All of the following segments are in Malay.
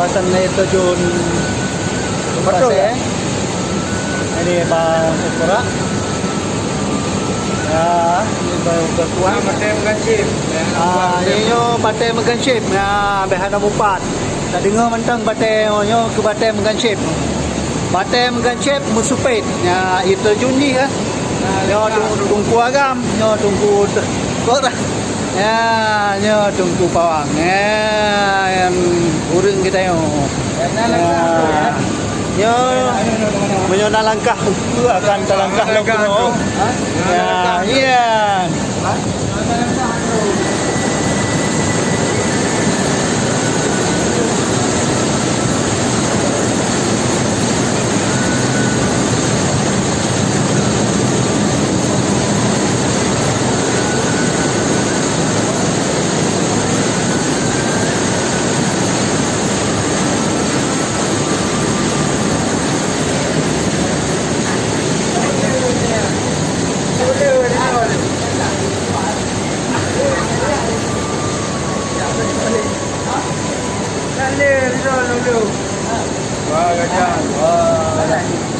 kawasan air terjun Betul Pasir. Ini Bang Ukura. Ya, ini Bang Ketua. Pantai Menganjip. Ini Pantai Menganjip. Ya, Behana Mupat. Tak dengar mentang Pantai ke Pantai Menganjip. Pantai Menganjip Musupit. Ya, itu terjun ni kan. Ya, tungku agam. Ya, tungku kota. Ya, ya tungku pawang. Ya, yang urang kita yo. Ya, menyona langkah akan terlangkah lokno. Ya, iya. Wah, gajah.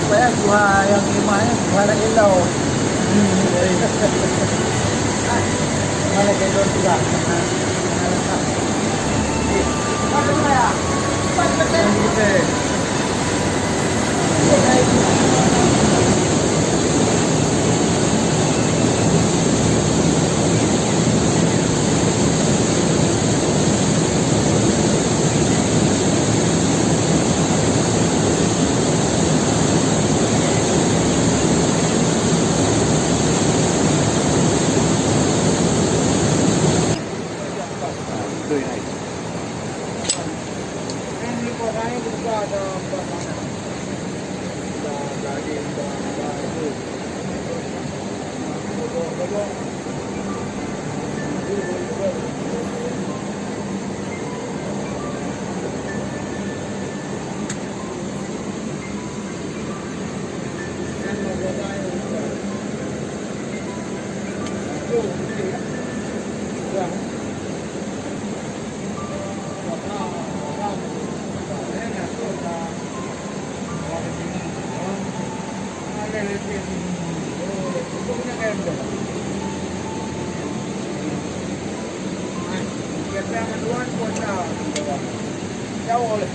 Supaya gua yang imahnya gua nak ilau. Mana kendor juga. Jauh oleh.